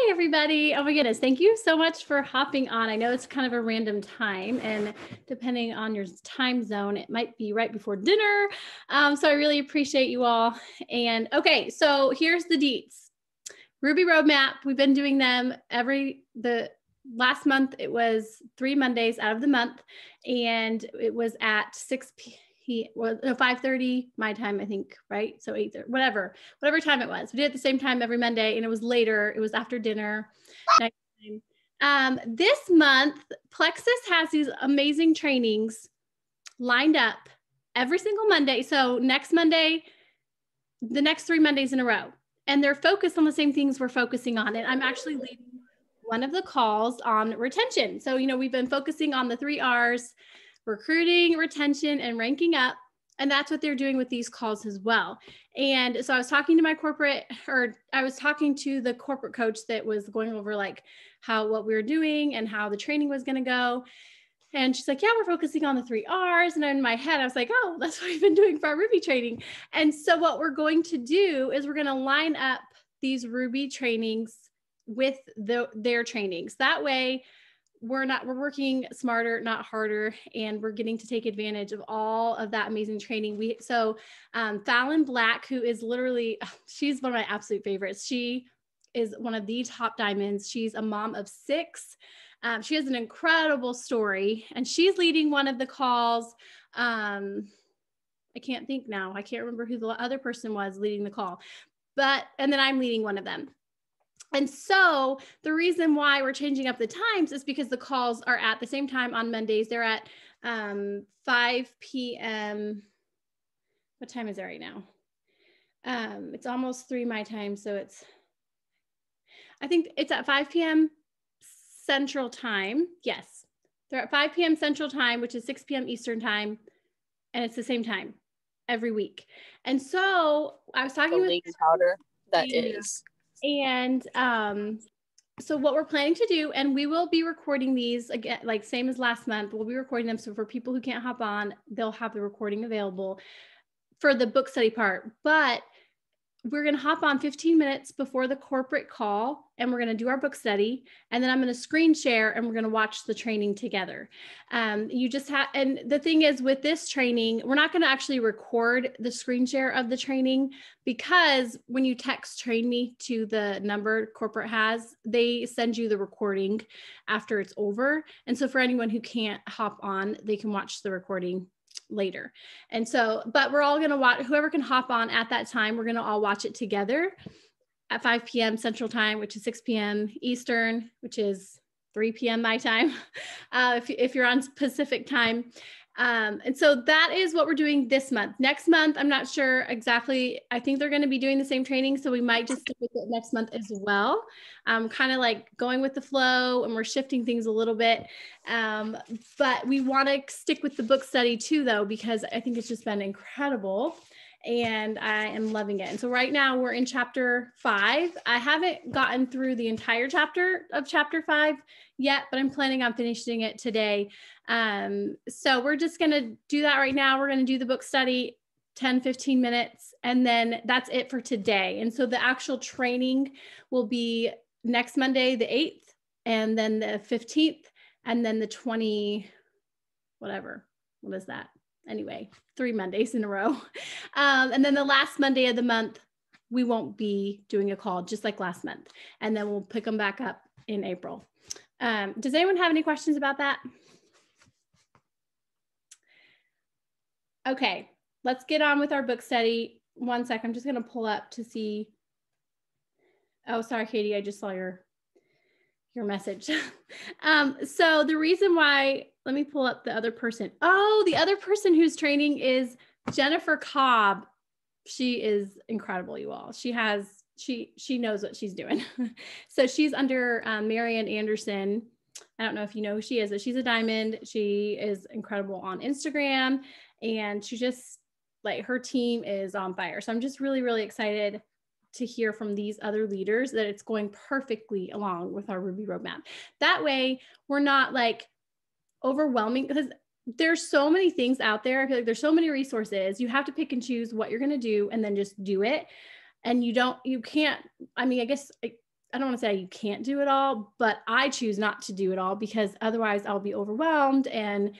Hi, everybody. Oh my goodness. Thank you so much for hopping on. I know it's kind of a random time, and depending on your time zone, it might be right before dinner. So I really appreciate you all. And okay, so here's the deets. Ruby Roadmap, we've been doing them the last month. It was 3 Mondays out of the month, and it was at 5:30 my time, I think, right? So 8:30, whatever time it was. We did it at the same time every Monday, and it was later. It was after dinner. This month, Plexus has these amazing trainings lined up every single Monday. So next Monday, the next 3 Mondays in a row, and they're focused on the same things we're focusing on. And I'm actually leading one of the calls on retention. So, we've been focusing on the 3 R's: recruiting, retention, and ranking up. And that's what they're doing with these calls as well. And so I was talking to the corporate coach that was going over what we were doing and how the training was going to go. And she's like, yeah, we're focusing on the 3 R's. And in my head, I was like, oh, that's what we've been doing for our Ruby training. And so what we're going to do is we're going to line up these Ruby trainings with their trainings. That way we're working smarter, not harder, and we're getting to take advantage of all of that amazing training. Fallon Black, who is she's one of my absolute favorites. She is one of the top diamonds. She's a mom of 6. She has an incredible story, and she's leading one of the calls. I can't think now. I can't remember who the other person was leading the call, and then I'm leading one of them. And so the reason why we're changing up the times is because the calls are at the same time on Mondays. They're at 5 p.m. What time is it right now? It's almost 3 my time. So I think it's at 5 p.m. Central time. Yes. They're at 5 p.m. Central time, which is 6 p.m. Eastern time. And it's the same time every week. And so I was talking with powder. That is. And so what we're planning to do, and we will be recording these again, same as last month, we'll be recording them. So for people who can't hop on, they'll have the recording available for the book study part. But we're going to hop on 15 minutes before the corporate call, and we're going to do our book study. And then I'm going to screen share, and we're going to watch the training together. And the thing is, with this training, we're not going to actually record the screen share of the training, because when you text train me to the number corporate has, they send you the recording after it's over. And so for anyone who can't hop on, they can watch the recording later. And so, but we're all going to watch, whoever can hop on at that time, we're going to all watch it together at 5 p.m. Central time, which is 6 p.m. Eastern, which is 3 p.m. my time, if you're on Pacific time. And so that is what we're doing this month. Next month, I'm not sure exactly. I think they're going to be doing the same training, so we might just stick with it next month as well. Kind of like going with the flow, and we're shifting things a little bit. But we want to stick with the book study too, though, because I think it's just been incredible. And I am loving it. And so right now we're in chapter 5. I haven't gotten through the entire chapter of chapter 5 yet, but I'm planning on finishing it today. So we're just going to do that right now. We're going to do the book study 10-15 minutes, and then that's it for today. And so the actual training will be next Monday, the 8th, and then the 15th, and then the 20, whatever. What is that? Anyway, 3 Mondays in a row. And then the last Monday of the month, we won't be doing a call, just like last month. And then we'll pick them back up in April. Does anyone have any questions about that? Okay, let's get on with our book study. One sec, I'm just going to pull up to see. Oh, sorry, Katie, I just saw your message. So the reason why, let me pull up the other person. Oh, the other person who's training is Jennifer Cobb. She is incredible, you all. She knows what she's doing. So she's under Marian Anderson. I don't know if you know who she is, but she's a diamond. She is incredible on Instagram, and she just, her team is on fire. So I'm just really, really excited to hear from these other leaders that it's going perfectly along with our Ruby roadmap. That way we're not overwhelming, because there's so many things out there. I feel like there's so many resources. You have to pick and choose what you're going to do, and then just do it. And you can't, I mean, I guess I don't want to say you can't do it all, but I choose not to do it all because otherwise I'll be overwhelmed, and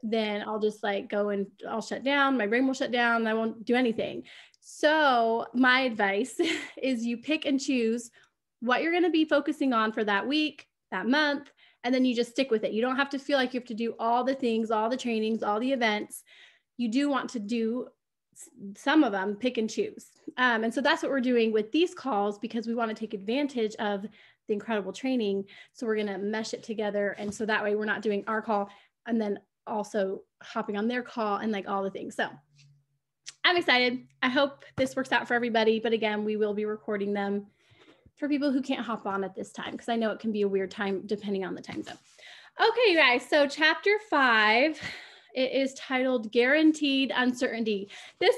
then I'll just like go and I'll shut down. My brain will shut down. I won't do anything. So my advice is you pick and choose what you're going to be focusing on for that week, that month, and then you just stick with it. You don't have to feel like you have to do all the things, all the trainings, all the events. You do want to do some of them, pick and choose. And so that's what we're doing with these calls, because we want to take advantage of the incredible training. So we're going to mesh it together. And so that way we're not doing our call and then also hopping on their call and like all the things. So I'm excited. I hope this works out for everybody. But again, we will be recording them for people who can't hop on at this time, because I know it can be a weird time depending on the time zone. Okay, you guys. So chapter 5, it is titled Guaranteed Uncertainty. This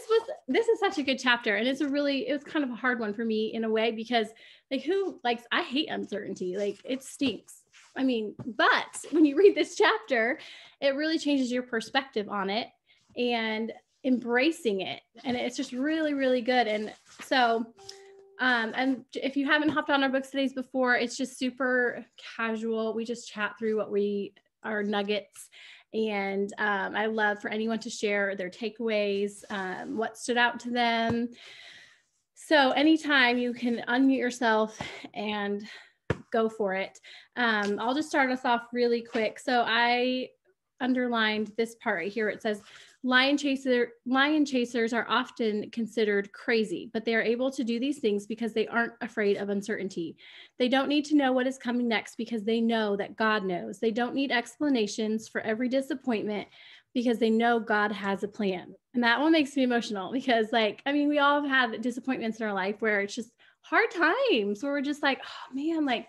is such a good chapter. And it was kind of a hard one for me in a way, because like I hate uncertainty. Like it stinks. I mean, but when you read this chapter, it really changes your perspective on it and embracing it. And it's just really, really good. And so, and if you haven't hopped on our book studies before, it's just super casual. We just chat through our nuggets. And I love for anyone to share their takeaways, what stood out to them. So anytime you can unmute yourself and go for it. I'll just start us off really quick. So I underlined this part right here. It says, lion chasers are often considered crazy, but they are able to do these things because they aren't afraid of uncertainty. They don't need to know what is coming next because they know that God knows. They don't need explanations for every disappointment because they know God has a plan. And that one makes me emotional because we all have had disappointments in our life where it's just hard times where we're just like, oh man, like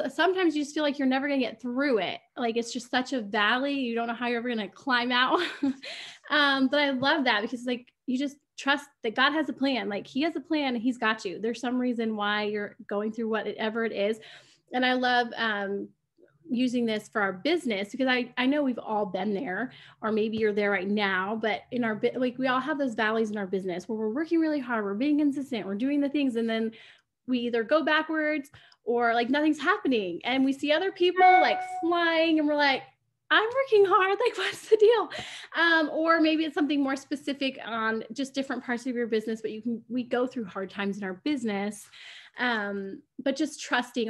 sometimes you just feel like you're never going to get through it. Like it's just such a valley. You don't know how you're ever going to climb out. But I love that because like you just trust that God has a plan. Like he has a plan and he's got you. There's some reason why you're going through whatever it is. And I love using this for our business because I know we've all been there, or maybe you're there right now, but in our we all have those valleys in our business where we're working really hard, we're being consistent, we're doing the things, and then we either go backwards or like nothing's happening, and we see other people like flying and we're like, I'm working hard, like what's the deal? Or maybe it's something more specific on just different parts of your business, but we go through hard times in our business. But just trusting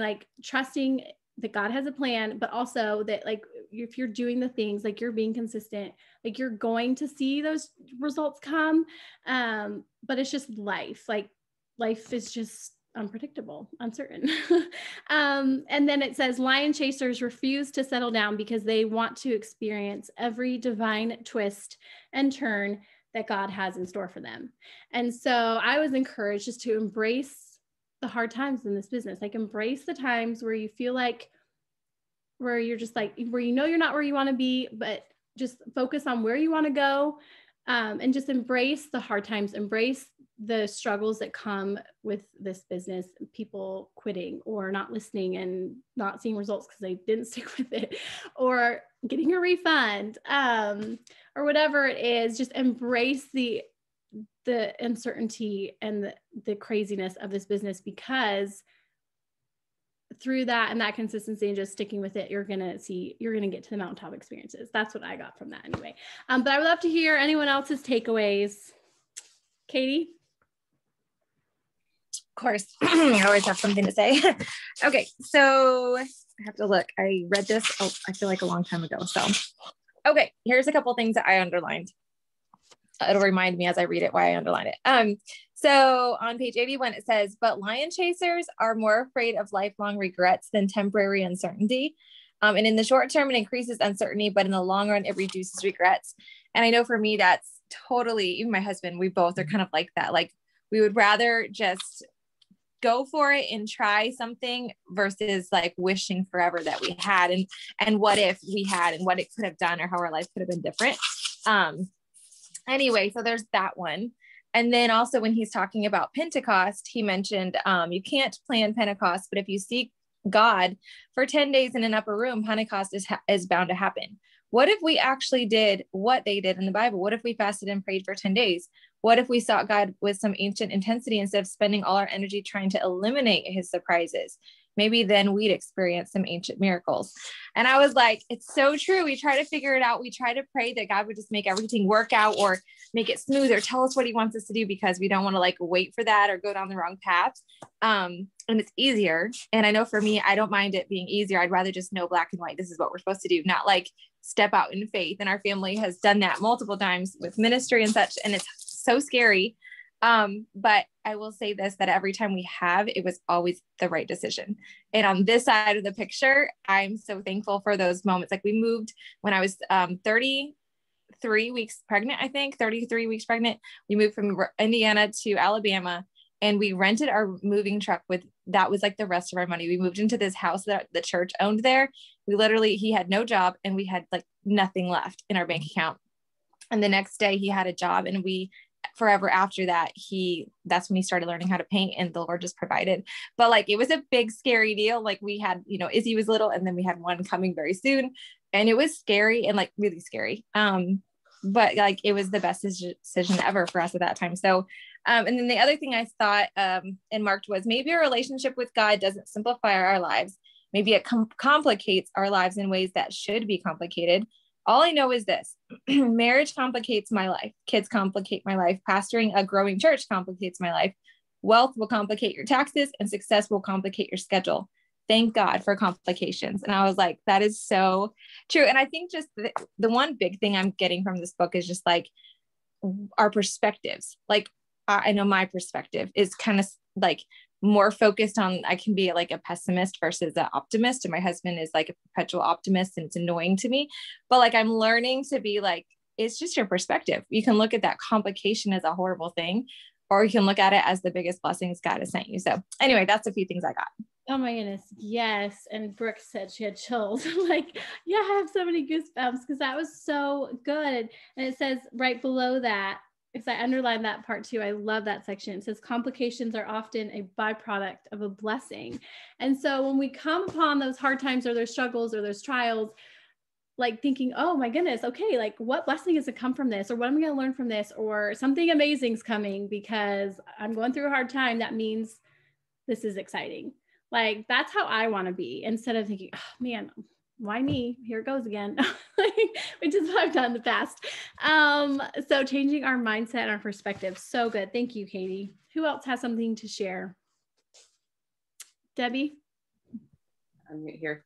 that God has a plan, but also that like if you're doing the things, like you're being consistent, like you're going to see those results come. But it's just life. Like life is just unpredictable, uncertain. And then it says, lion chasers refuse to settle down because they want to experience every divine twist and turn that God has in store for them. And so I was encouraged just to embrace the hard times in this business, like embrace the times where you feel like, where you're just like, where you know you're not where you want to be, but just focus on where you want to go, and just embrace the hard times, embrace the struggles that come with this business, people quitting or not listening and not seeing results because they didn't stick with it, or getting a refund, or whatever it is. Just embrace the uncertainty and the craziness of this business, because through that and that consistency and just sticking with it, you're going to get to the mountaintop experiences. That's what I got from that anyway. But I would love to hear anyone else's takeaways. Katie? Of course, I always have something to say. Okay, so I have to look. I read this, I feel like a long time ago. So, okay, here's a couple things that I underlined. It'll remind me as I read it why I underlined it. So on page 81, it says, but lion chasers are more afraid of lifelong regrets than temporary uncertainty. And in the short term, it increases uncertainty, but in the long run, it reduces regrets. And I know for me, that's totally, even my husband, we both are kind of like that. Like we would rather just go for it and try something versus like wishing forever that we had, and what if we had, and what it could have done, or how our life could have been different. Anyway, so there's that one. And then also when he's talking about Pentecost, he mentioned, you can't plan Pentecost, but if you seek God for 10 days in an upper room, Pentecost is bound to happen. What if we actually did what they did in the Bible? What if we fasted and prayed for 10 days? What if we sought God with some ancient intensity instead of spending all our energy trying to eliminate his surprises? Maybe then we'd experience some ancient miracles. And I was like, it's so true. We try to figure it out. We try to pray that God would just make everything work out or make it smooth or tell us what he wants us to do, because we don't want to like wait for that or go down the wrong path. And it's easier. And I know for me, I don't mind it being easier. I'd rather just know black and white. This is what we're supposed to do, not like step out in faith. And our family has done that multiple times with ministry and such. And it's so scary. But I will say this, that every time we have, it was always the right decision. And on this side of the picture, I'm so thankful for those moments. Like we moved when I was 33 weeks pregnant, I think 33 weeks pregnant. We moved from Indiana to Alabama, and we rented our moving truck that was like the rest of our money. We moved into this house that the church owned there. He had no job, and we had like nothing left in our bank account. And the next day he had a job, and forever after that, that's when he started learning how to paint, and the Lord just provided. But like, it was a big, scary deal. Like we had, Izzy was little, and then we had one coming very soon, and it was scary and like really scary. But like, it was the best decision ever for us at that time. So, and then the other thing I thought, and marked was, maybe our relationship with God doesn't simplify our lives. Maybe it complicates our lives in ways that should be complicated. All I know is this: marriage complicates my life. Kids complicate my life. Pastoring a growing church complicates my life. Wealth will complicate your taxes, and success will complicate your schedule. Thank God for complications. And I was like, that is so true. And I think just the one big thing I'm getting from this book is just like our perspectives. Like, I know my perspective is kind of like more focused on, I can be like a pessimist versus an optimist. And my husband is like a perpetual optimist, and it's annoying to me, but like, I'm learning to be like, it's just your perspective. You can look at that complication as a horrible thing, or you can look at it as the biggest blessings God has sent you. So anyway, that's a few things I got. Oh my goodness. Yes. And Brooke said she had chills. Like, yeah, I have so many goosebumps because that was so good. And it says right below that, because I underlined that part too. I love that section. It says complications are often a byproduct of a blessing. And so when we come upon those hard times or those struggles or those trials, like thinking, oh my goodness, okay, like what blessing is to come from this, or what am I going to learn from this, or something amazing is coming because I'm going through a hard time. That means this is exciting. Like, that's how I want to be, instead of thinking, oh man, why me? Here it goes again, which is what I've done in the past. So changing our mindset and our perspective. So good. Thank you, Katie. Who else has something to share? Debbie? I'm here.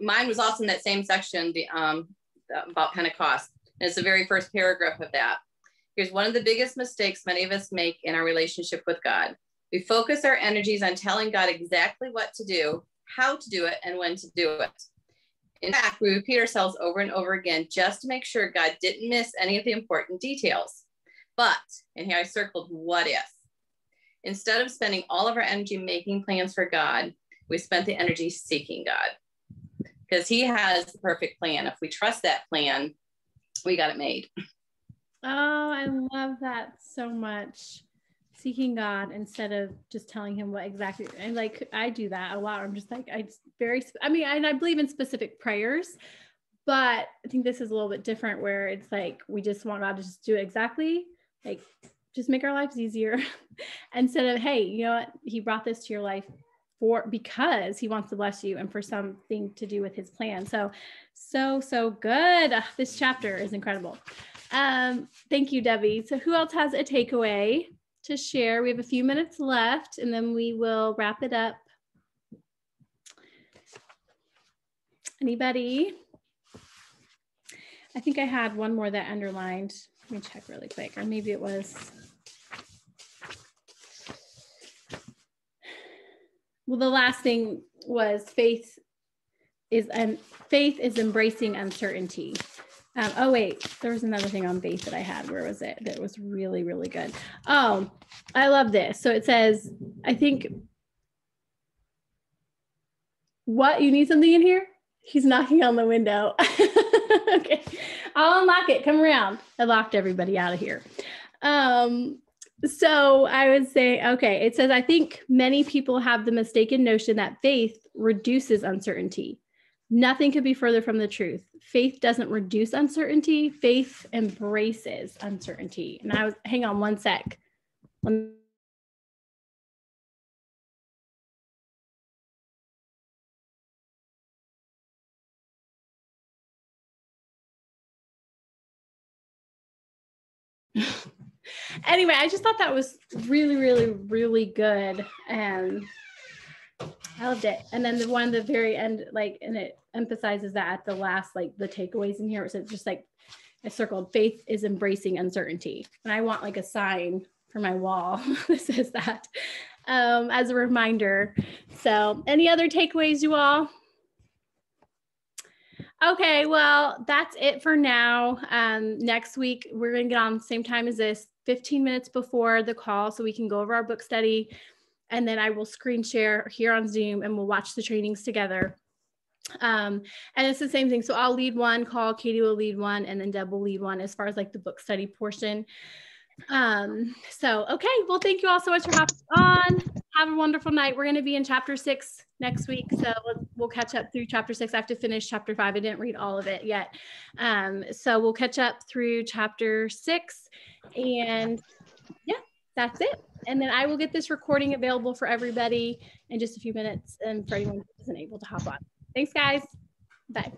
Mine was also in that same section, about Pentecost. And it's the very first paragraph of that. Here's one of the biggest mistakes many of us make in our relationship with God. We focus our energies on telling God exactly what to do, how to do it, and when to do it. In fact, we repeat ourselves over and over again just to make sure God didn't miss any of the important details. But, and here I circled what if. Instead of spending all of our energy making plans for God, we spent the energy seeking God, because he has the perfect plan. If we trust that plan, we got it made. Oh, I love that so much. Seeking God instead of just telling him what exactly, and like, I do that a lot. I'm just like, and I believe in specific prayers, but I think this is a little bit different, where it's like, we just want God to just do it exactly, like just make our lives easier instead of, hey, you know what? He brought this to your life because he wants to bless you and for something to do with his plan. So good. This chapter is incredible. Thank you, Debbie. So who else has a takeaway to share? We have a few minutes left, and then we will wrap it up. Anybody? I think I had one more that underlined. Let me check really quick, or maybe it was. Well, the last thing was faith is embracing uncertainty. Oh wait, there was another thing on faith that I had. Where was it? That was really, really good. Oh, I love this. So it says, I think, what, you need something in here? He's knocking on the window. Okay, I'll unlock it. Come around. I locked everybody out of here. So I would say, okay, it says, I think many people have the mistaken notion that faith reduces uncertainty, Nothing could be further from the truth. Faith doesn't reduce uncertainty. Faith embraces uncertainty. And hang on one sec. Anyway, I just thought that was really, really, really good. And I loved it. And then the one at the very end, like, and it emphasizes that at the last, like the takeaways in here, it says just like I circled, faith is embracing uncertainty. And I want like a sign for my wall that says that as a reminder. So any other takeaways, you all? Okay, well, that's it for now. Next week, we're going to get on the same time as this, 15 minutes before the call, so we can go over our book study. And then I will screen share here on Zoom and we'll watch the trainings together. And it's the same thing. So I'll lead one call, Katie will lead one, and then Deb will lead one as far as like the book study portion. So, okay, well, thank you all so much for hopping on. Have a wonderful night. We're going to be in chapter 6 next week. So we'll catch up through chapter 6. I have to finish chapter 5. I didn't read all of it yet. So we'll catch up through chapter 6 and yeah, that's it. And then I will get this recording available for everybody in just a few minutes and for anyone who isn't able to hop on. Thanks, guys. Bye.